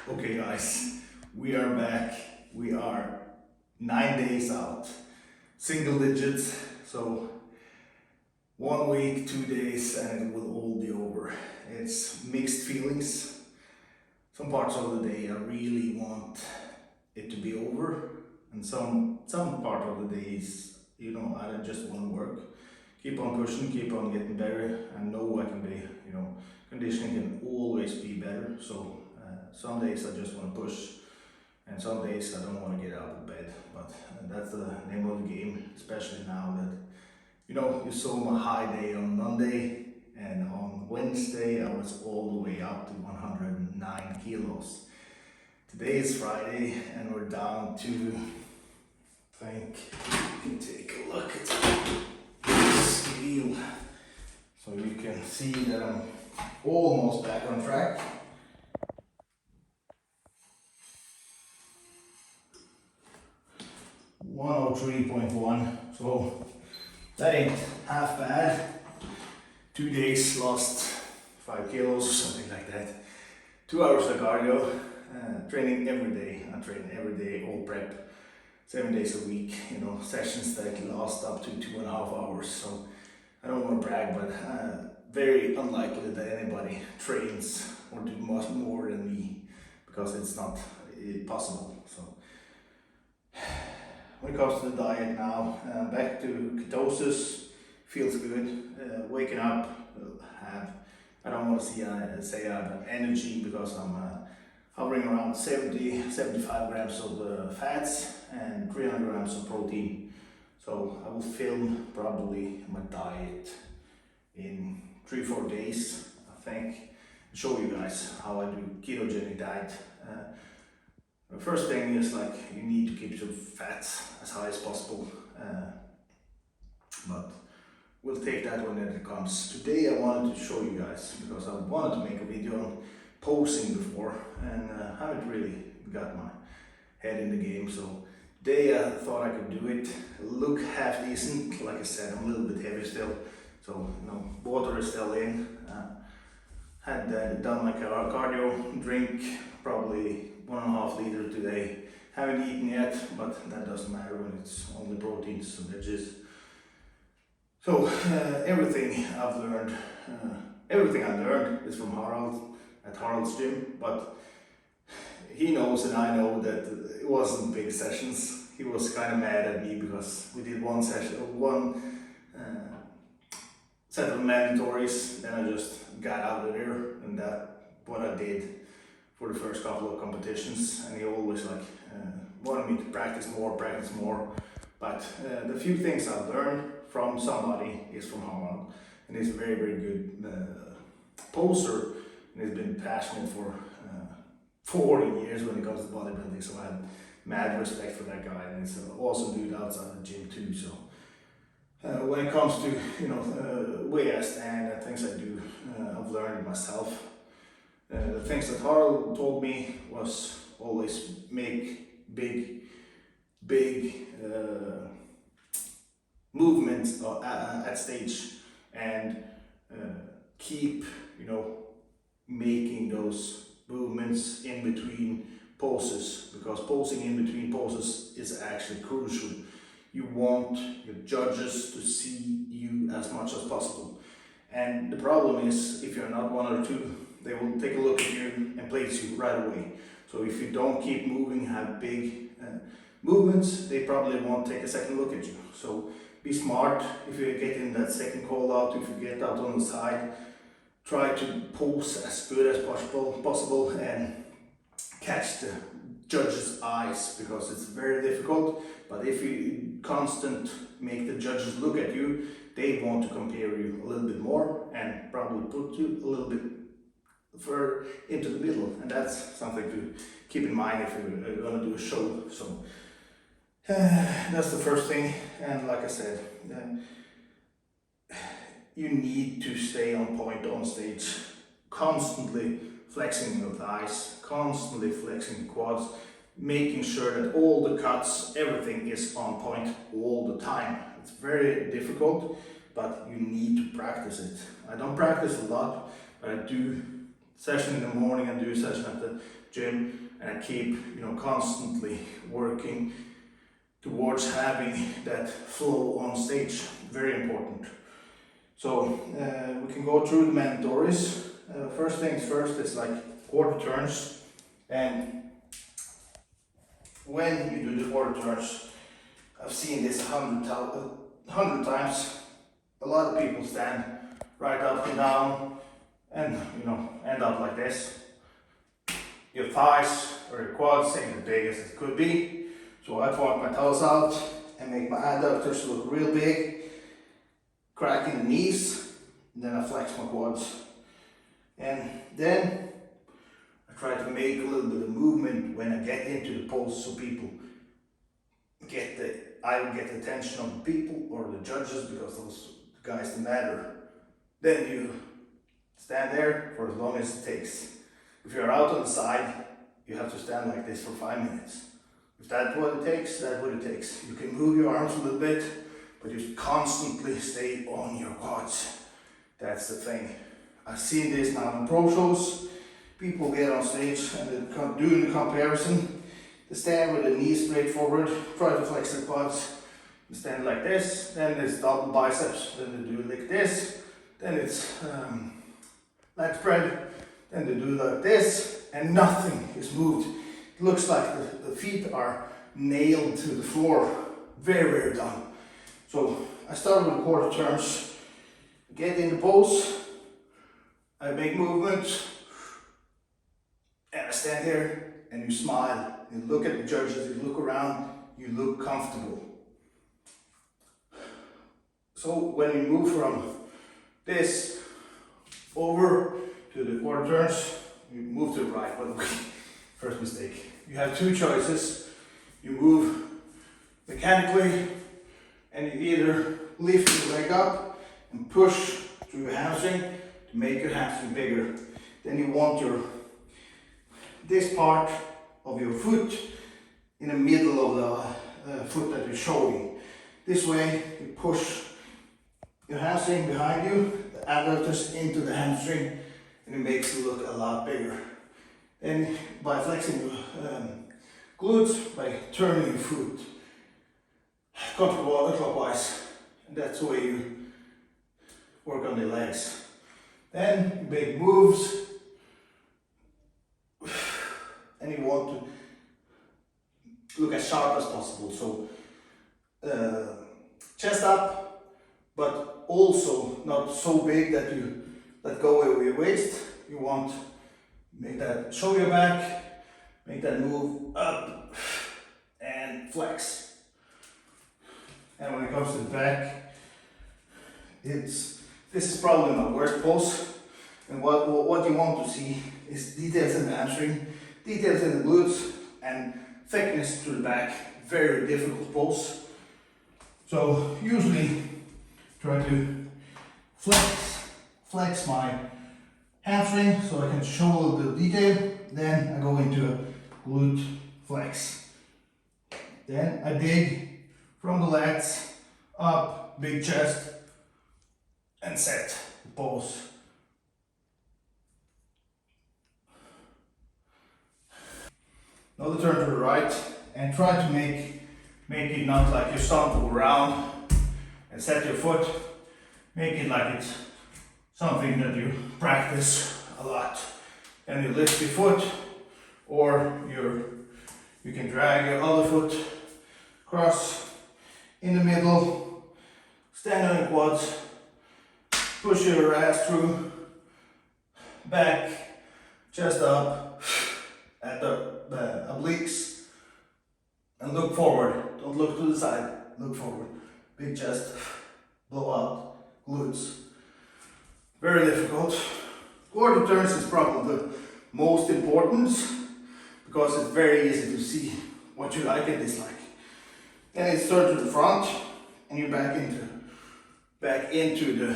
Okay guys, we are back. We are 9 days out. Single digits, so 1 week, 2 days, and it will all be over. It's mixed feelings. Some parts of the day I really want it to be over, and some part of the days, I just want to work. Keep on pushing, keep on getting better. I know I can be, conditioning can always be better. So some days I just want to push, and some days I don't want to get out of bed. But that's the name of the game, especially now that you saw my high day on Monday, and on Wednesday I was all the way up to 109 kilos. Today is Friday, and we're down to, I think, you can take a look at this scale, so you can see that I'm almost back on track. $103.1, so that ain't half bad. 2 days lost 5 kilos, something like that. 2 hours of cardio, training every day. I train every day, all prep, 7 days a week. Sessions that last up to 2.5 hours. So I don't want to brag, but very unlikely that anybody trains or do much more than me, because it's not possible. So when it comes to the diet now, back to ketosis, feels good. Waking up, I don't want to say I have energy, because I'm hovering around 75 grams of fats and 300 grams of protein. So I will film probably my diet in 3-4 days, I think, show you guys how I do ketogenic diet. The first thing is, you need to keep your fats as high as possible, but we'll take that when it comes. Today I wanted to show you guys, because I wanted to make a video on posing before, and haven't really got my head in the game. So today I thought I could do it, look half decent. Like I said, I'm a little bit heavy still, so water is still in. Had done my cardio, drink probably 1.5 liters today. Haven't eaten yet, but that doesn't matter when it's only proteins and veggies. So everything I learned is from Harald at Harald's gym, but he knows and I know that it wasn't big sessions. He was kind of mad at me because we did one set of mandatories, then I just got out of there, and that's what I did for the first couple of competitions. And he always wanted me to practice more, but the few things I've learned from somebody is from Harald, and he's a very, very good poser, and he's been passionate for 40 years when it comes to bodybuilding, so I have mad respect for that guy, and he's an awesome dude outside the gym too. So when it comes to way I stand and things I do, I've learned it myself. The things that Harald told me was always make big movements at stage, and keep making those movements in between poses, because posing in between poses is actually crucial. You want your judges to see you as much as possible, and the problem is, if you're not one or two, they will take a look at you and place you right away. So if you don't keep moving, have big movements, they probably won't take a second look at you. So be smart. If you get in that second call out, if you get out on the side, try to pose as good as possible and catch the judges' eyes, because it's very difficult. But if you constant make the judges look at you, they want to compare you a little bit more and probably put you a little bit further into the middle, and that's something to keep in mind if you're going to do a show. So that's the first thing. And like I said, you need to stay on point on stage, constantly flexing your thighs, constantly flexing the quads, making sure that all the cuts, everything is on point all the time. It's very difficult, but you need to practice it. I don't practice a lot, but I do session in the morning and do a session at the gym, and I keep, constantly working towards having that flow on stage. Very important. So we can go through the mandatories. First things first, it's like quarter turns, and when you do the quarter turns, I've seen this 100 times. A lot of people stand right up and down and end up like this. Your thighs or your quads ain't as big as it could be. So I point my toes out and make my adductors look real big, cracking the knees, and then I flex my quads. And then I try to make a little bit of movement when I get into the pose, so people I will get the attention of the people or the judges, because those guys that matter. Then you stand there for as long as it takes. If you're out on the side, you have to stand like this for 5 minutes. If that's what it takes, that's what it takes. You can move your arms a little bit, but you constantly stay on your quads. That's the thing. I've seen this now in pro shows. People get on stage and they're doing the comparison. They stand with the knees straight forward, try to flex their quads. They stand like this, then it's double biceps, then they do like this, then it's leg spread, then they do like this, and nothing is moved. It looks like the feet are nailed to the floor. Very, very done. So I start with the quarter turns, get in the pose, I make movements, and I stand here and you smile. You look at the judges, you look around, you look comfortable. So when you move from this over to the quarter turns, you move to the right, by the way. First mistake. You have two choices. You move mechanically, and you either lift your leg up and push through your hamstring to make your hamstring bigger. Then you want this part of your foot in the middle of the foot that you're showing. This way you push your hamstring behind you, the adductors into the hamstring, and it makes it look a lot bigger. Then by flexing your glutes, by turning your foot counterclockwise, and that's the way you work on the legs. Then you make moves, and you want to look as sharp as possible. So chest up, but also not so big that you let go over your waist. You want to make that, show your back, make that move up and flex. And when it comes to the back, this is probably my worst pose. And what you want to see is details in the hamstring, details in the glutes, and thickness to the back. Very difficult pose. So usually try to flex my hamstring so I can show a little bit of detail. Then I go into a glute flex. Then I dig from the lats up, big chest, and set the pose. Another turn to the right, and try to make it not like you stumble around and set your foot. Make it like it's something that you practice a lot. And you lift your foot, or you can drag your other foot across in the middle, stand on your quads, push your ass through, back, chest up, at the obliques, and look forward. Don't look to the side, look forward. Big chest, blow out, glutes. Very difficult. Quarter turns is probably the most important, because it's very easy to see what you like and dislike. Then it's turn to the front, and you're back into the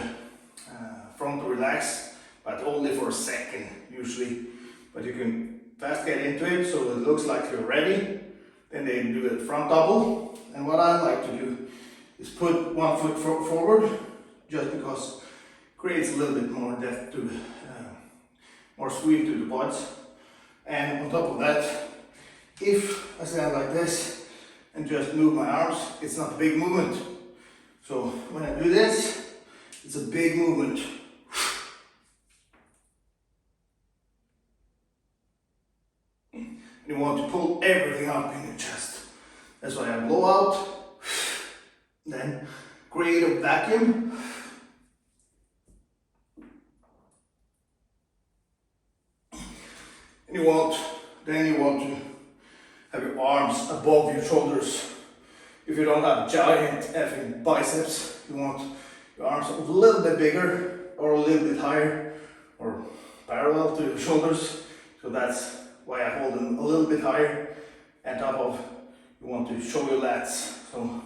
front to relax, but only for a second usually. But you can fast get into it so it looks like you're ready. Then they do the front double, and what I like to do is put one foot forward, just because it creates a little bit more depth to more sweep to the quads. And on top of that, if I stand like this and just move my arms, it's not a big movement. So when I do this, it's a big movement. And you want to pull everything up in your chest. That's why I blow out, then create a vacuum. And you want to have your arms above your shoulders. If you don't have giant effing biceps, you want your arms a little bit bigger or a little bit higher or parallel to your shoulders. So that's why I hold them a little bit higher. And top of, you want to show your lats. So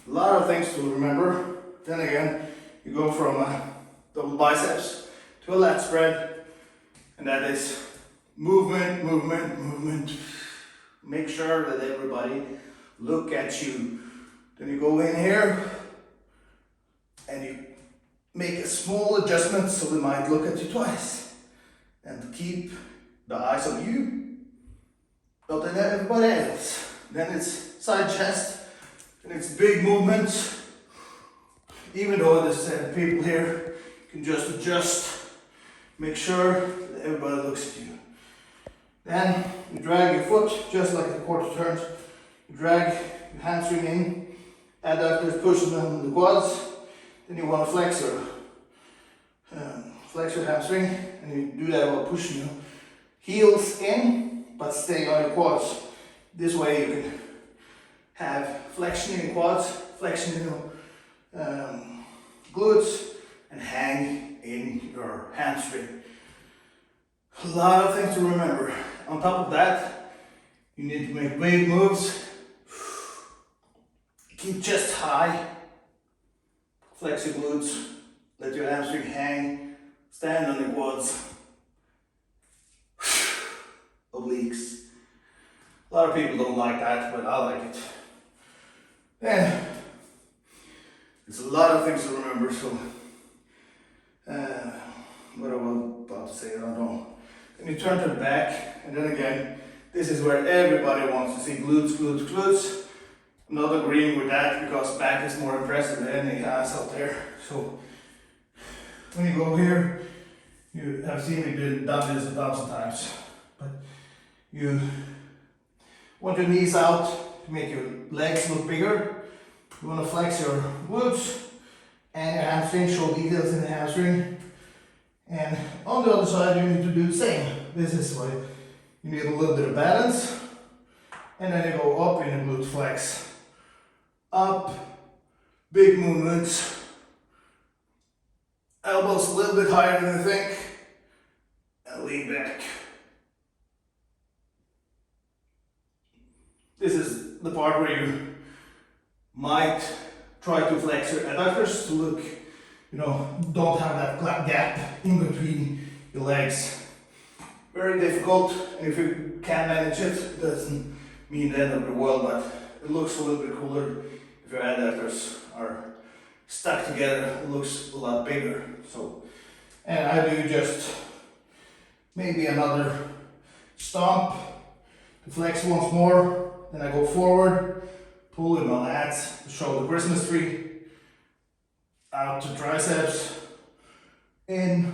a lot of things to remember. Then again, you go from a double biceps to a lat spread, and that is movement, movement, movement. Make sure that everybody look at you. Then you go in here and you make a small adjustment so they might look at you twice. And keep the eyes on you, not on everybody else. Then it's side chest, and it's big movements. Even though there's people here, you can just adjust. Make sure that everybody looks at you. Then you drag your foot, just like the quarter turns. You drag your hamstring in, adductors pushing on the quads. Then you want to flex your hamstring, and you do that while pushing your heels in, but stay on your quads. This way you can have flexion in your quads, flexion in your glutes, and hang in your hamstring. A lot of things to remember. On top of that, you need to make big moves. Keep chest high. Flex your glutes. Let your hamstring hang. Stand on your quads. Obliques. A lot of people don't like that, but I like it. And it's a lot of things to remember, so what I was about to say, I don't know. Then you turn to the back, and then again, this is where everybody wants to see glutes, glutes, glutes. I'm not agreeing with that because back is more impressive than any ass out there. So when you go here, you have seen me done this 1,000 times, but you want your knees out to make your legs look bigger. You want to flex your glutes and your hamstring, show details in the hamstring. And on the other side, you need to do the same. This is why you need a little bit of balance. And then you go up in the glute flex. Up, big movements. Elbows a little bit higher than you think. And lean back. This is the part where you might try to flex your adductors to look, don't have that gap in between your legs. Very difficult, and if you can manage it, it doesn't mean the end of the world, but it looks a little bit cooler if your adductors are stuck together. It looks a lot bigger. So, and I do just maybe another stomp to flex once more. Then I go forward, pull in my lats to show the Christmas tree, out to triceps, in,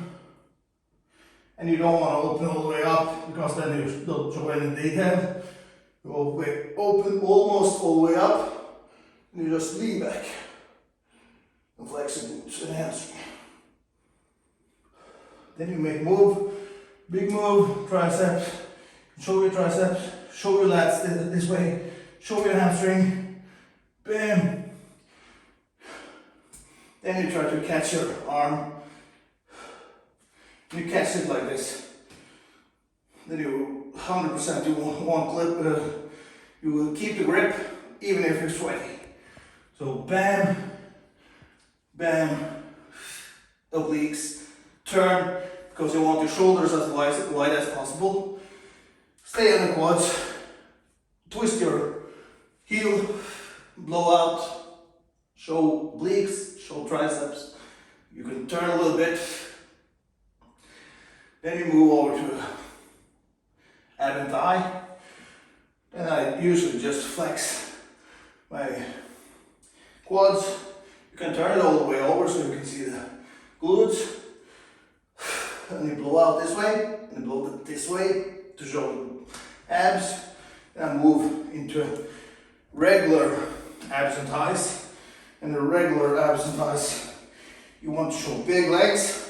and you don't want to open all the way up because then you don't show any detail. You open almost all the way up, and you just lean back and flex your glutes and hamstring. Then you make move, big move, triceps, show your triceps. Show your lats this way, show your hamstring, bam. Then you try to catch your arm. You catch it like this. Then you 100% you won't clip, you will keep the grip even if you're sweaty. So bam, bam, obliques, turn because you want your shoulders as wide as possible. Stay on the quads, twist your heel, blow out, show obliques, show triceps. You can turn a little bit. Then you move over to ab and thigh. Then I usually just flex my quads. You can turn it all the way over so you can see the glutes. And you blow out this way, and you blow it this way to show the abs. And I move into regular abs and thighs. And the regular abs and thighs, you want to show big legs,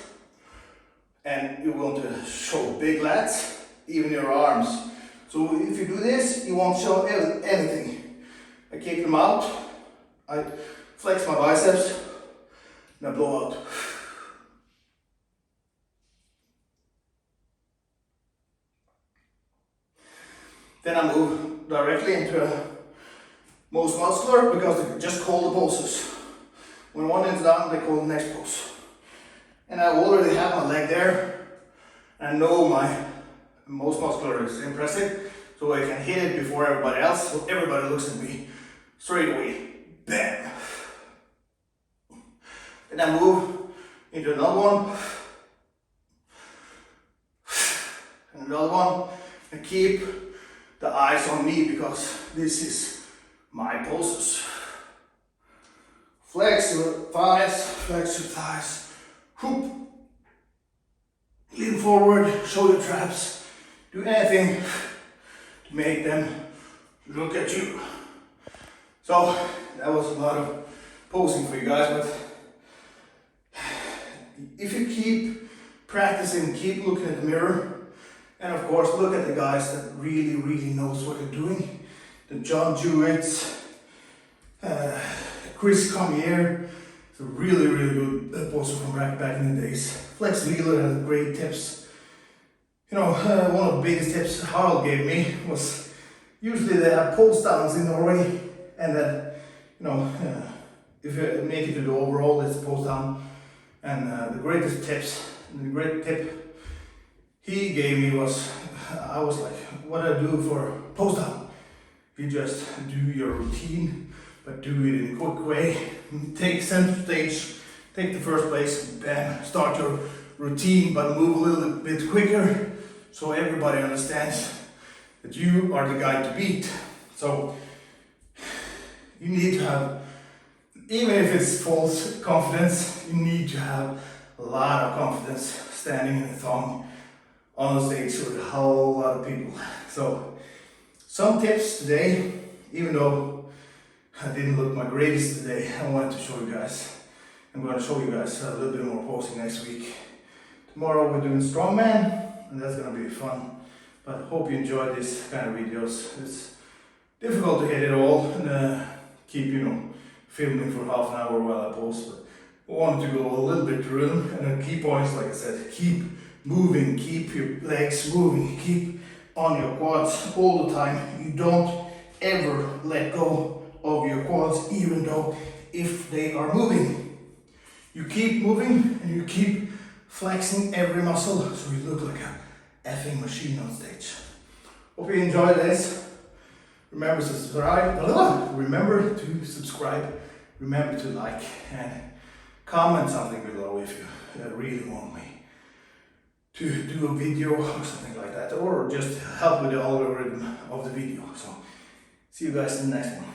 and you want to show big lats, even your arms. So if you do this, you won't show anything. I keep them out, I flex my biceps, and I blow out. Then I move directly into most muscular, because they just call the poses. When one is done, they call the next pose. And I already have my leg there. I know my most muscular is impressive, so I can hit it before everybody else, so everybody looks at me straight away. Bam! Then I move into another one, and another one, and keep the eyes on me, because this is my poses. Flex your thighs, flex your thighs. Whoop. Lean forward, show your traps. Do anything to make them look at you. So that was a lot of posing for you guys, but if you keep practicing, keep looking at the mirror, and of course look at the guys that really knows what they're doing. The John Jewetts, Chris Cormier, it's a really good poster from back in the days. Flex Wheeler has great tips. You know, one of the biggest tips Harald gave me was usually they have pulse downs in Norway, and that, you know, if you make it to the overall, it's a pulse down. And the greatest tips, the great tip he gave me was, I was like, what do I do for pulse down? You just do your routine, but do it in a quick way. Take center stage, take the first place, bam, start your routine, but move a little bit quicker so everybody understands that you are the guy to beat. So you need to have, even if it's false confidence, you need to have a lot of confidence standing in a thong on the stage with a whole lot of people. So some tips today, even though I didn't look my greatest today, I wanted to show you guys. I'm going to show you guys a little bit more posing next week. Tomorrow we're doing strongman, and that's going to be fun. But hope you enjoy this kind of videos. It's difficult to hit it all and keep, you know, filming for half an hour while I pose. But I wanted to go a little bit through them, and the key points, like I said, keep moving, keep your legs moving, keep on your quads all the time. You don't ever let go of your quads, even though if they are moving. You keep moving and you keep flexing every muscle so you look like a effing machine on stage. Hope you enjoyed this. Remember to subscribe. Remember to subscribe. Remember to like and comment something below if you really want me to do a video or something like that, or just help with the algorithm of the video. So see you guys in the next one.